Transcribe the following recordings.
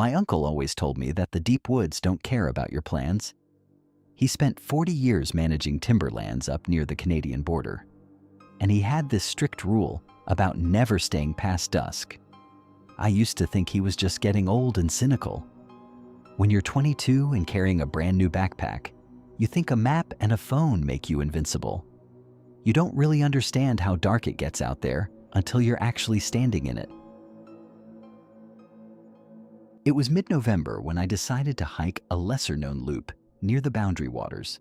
My uncle always told me that the deep woods don't care about your plans. He spent 40 years managing timberlands up near the Canadian border, and he had this strict rule about never staying past dusk. I used to think he was just getting old and cynical. When you're 22 and carrying a brand new backpack, you think a map and a phone make you invincible. You don't really understand how dark it gets out there until you're actually standing in it. It was mid-November when I decided to hike a lesser-known loop near the Boundary Waters.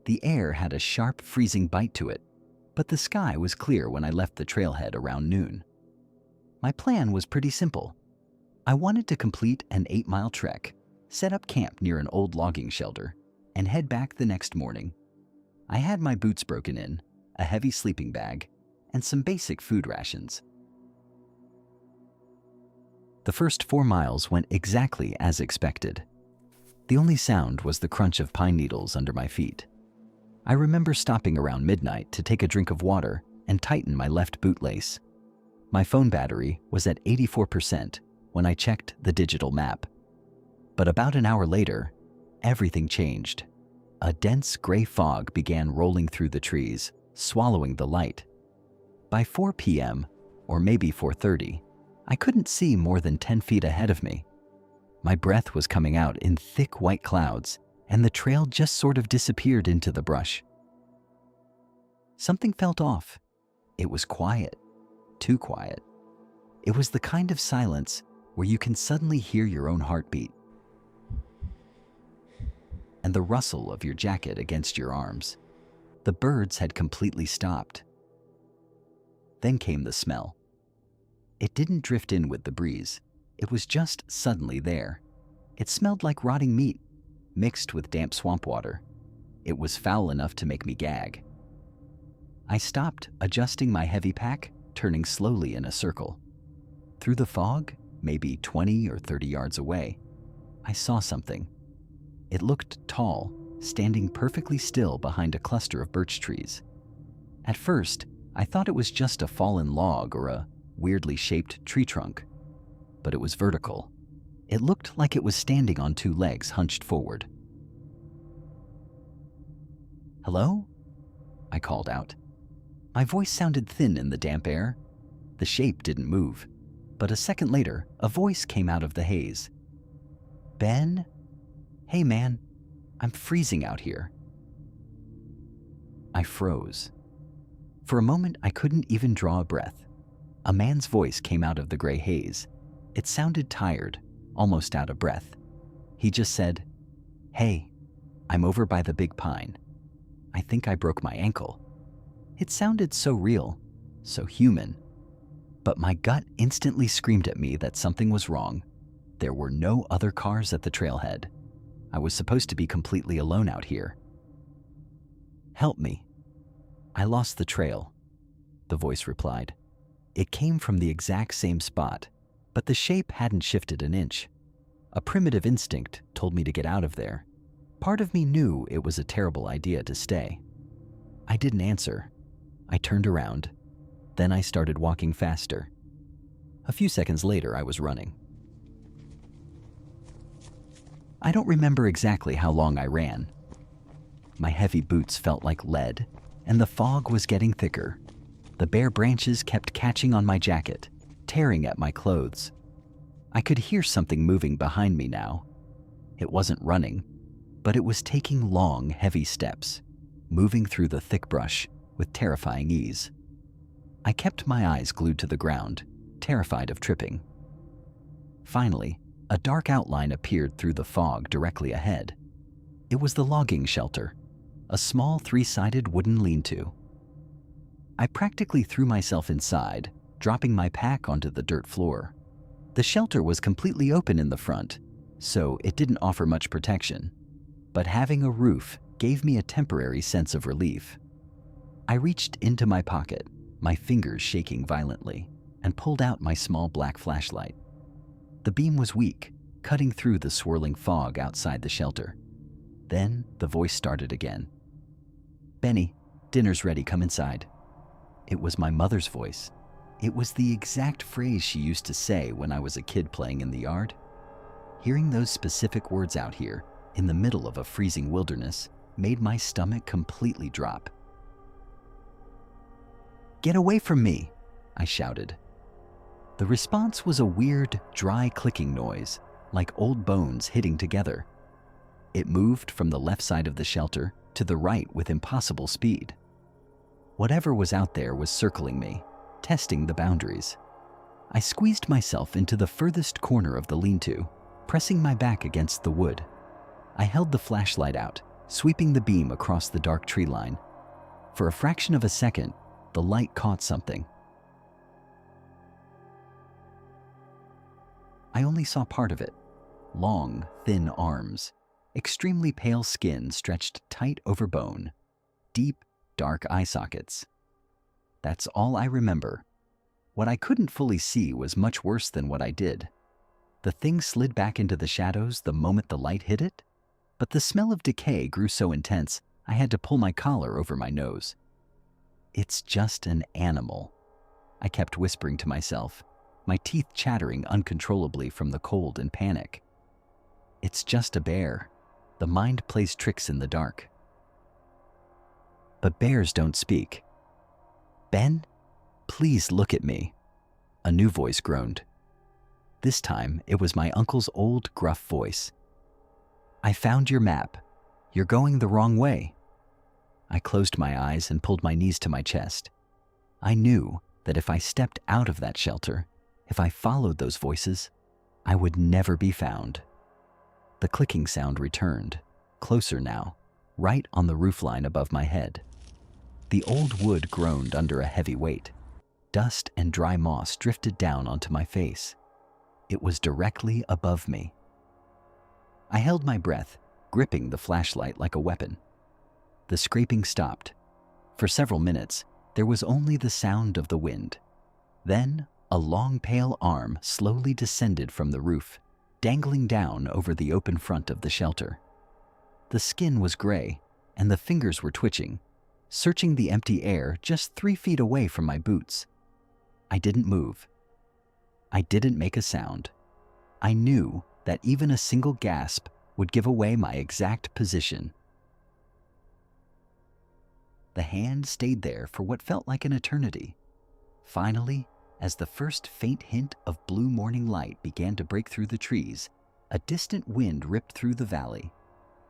The air had a sharp, freezing bite to it, but the sky was clear when I left the trailhead around noon. My plan was pretty simple. I wanted to complete an 8-mile trek, set up camp near an old logging shelter, and head back the next morning. I had my boots broken in, a heavy sleeping bag, and some basic food rations. The first 4 miles went exactly as expected. The only sound was the crunch of pine needles under my feet. I remember stopping around midnight to take a drink of water and tighten my left boot lace. My phone battery was at 84% when I checked the digital map. But about an hour later, everything changed. A dense gray fog began rolling through the trees, swallowing the light. By 4 p.m., or maybe 4:30, I couldn't see more than 10 feet ahead of me. My breath was coming out in thick white clouds, and the trail just sort of disappeared into the brush. Something felt off. It was quiet. Too quiet. It was the kind of silence where you can suddenly hear your own heartbeat and the rustle of your jacket against your arms. The birds had completely stopped. Then came the smell. It didn't drift in with the breeze. It was just suddenly there. It smelled like rotting meat, mixed with damp swamp water. It was foul enough to make me gag. I stopped, adjusting my heavy pack, turning slowly in a circle. Through the fog, maybe 20 or 30 yards away, I saw something. It looked tall, standing perfectly still behind a cluster of birch trees. At first, I thought it was just a fallen log or a weirdly shaped tree trunk, but it was vertical. It looked like it was standing on 2 legs hunched forward. "Hello?" I called out. My voice sounded thin in the damp air. The shape didn't move, but a second later, a voice came out of the haze. "Ben? Hey man, I'm freezing out here." I froze. For a moment, I couldn't even draw a breath. A man's voice came out of the gray haze. It sounded tired, almost out of breath. He just said, "Hey, I'm over by the big pine. I think I broke my ankle." It sounded so real, so human. But my gut instantly screamed at me that something was wrong. There were no other cars at the trailhead. I was supposed to be completely alone out here. "Help me. I lost the trail," the voice replied. It came from the exact same spot, but the shape hadn't shifted an inch. A primitive instinct told me to get out of there. Part of me knew it was a terrible idea to stay. I didn't answer. I turned around. Then I started walking faster. A few seconds later, I was running. I don't remember exactly how long I ran. My heavy boots felt like lead, and the fog was getting thicker. The bare branches kept catching on my jacket, tearing at my clothes. I could hear something moving behind me now. It wasn't running, but it was taking long, heavy steps, moving through the thick brush with terrifying ease. I kept my eyes glued to the ground, terrified of tripping. Finally, a dark outline appeared through the fog directly ahead. It was the logging shelter, a small 3-sided wooden lean-to. I practically threw myself inside, dropping my pack onto the dirt floor. The shelter was completely open in the front, so it didn't offer much protection. But having a roof gave me a temporary sense of relief. I reached into my pocket, my fingers shaking violently, and pulled out my small black flashlight. The beam was weak, cutting through the swirling fog outside the shelter. Then the voice started again. "Benny, dinner's ready, come inside." It was my mother's voice. It was the exact phrase she used to say when I was a kid playing in the yard. Hearing those specific words out here, in the middle of a freezing wilderness, made my stomach completely drop. "Get away from me!" I shouted. The response was a weird, dry clicking noise, like old bones hitting together. It moved from the left side of the shelter to the right with impossible speed. Whatever was out there was circling me, testing the boundaries. I squeezed myself into the furthest corner of the lean-to, pressing my back against the wood. I held the flashlight out, sweeping the beam across the dark tree line. For a fraction of a second, the light caught something. I only saw part of it. Long, thin arms, extremely pale skin stretched tight over bone, deep, dark eye sockets. That's all I remember. What I couldn't fully see was much worse than what I did. The thing slid back into the shadows the moment the light hit it, but the smell of decay grew so intense I had to pull my collar over my nose. "It's just an animal," I kept whispering to myself, my teeth chattering uncontrollably from the cold and panic. "It's just a bear. The mind plays tricks in the dark." But bears don't speak. "Ben, please look at me," a new voice groaned. This time, it was my uncle's old, gruff voice. "I found your map. You're going the wrong way." I closed my eyes and pulled my knees to my chest. I knew that if I stepped out of that shelter, if I followed those voices, I would never be found. The clicking sound returned, closer now, right on the roofline above my head. The old wood groaned under a heavy weight. Dust and dry moss drifted down onto my face. It was directly above me. I held my breath, gripping the flashlight like a weapon. The scraping stopped. For several minutes, there was only the sound of the wind. Then, a long pale arm slowly descended from the roof, dangling down over the open front of the shelter. The skin was gray, and the fingers were twitching, searching the empty air just 3 feet away from my boots. I didn't move. I didn't make a sound. I knew that even a single gasp would give away my exact position. The hand stayed there for what felt like an eternity. Finally, as the first faint hint of blue morning light began to break through the trees, a distant wind ripped through the valley.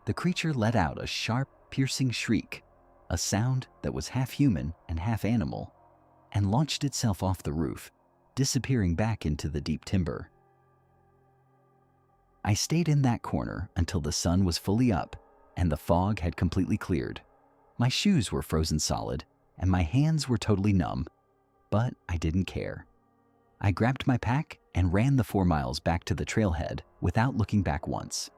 The creature let out a sharp, piercing shriek, a sound that was half human and half animal, and launched itself off the roof, disappearing back into the deep timber. I stayed in that corner until the sun was fully up and the fog had completely cleared. My shoes were frozen solid and my hands were totally numb, but I didn't care. I grabbed my pack and ran the 4 miles back to the trailhead without looking back once.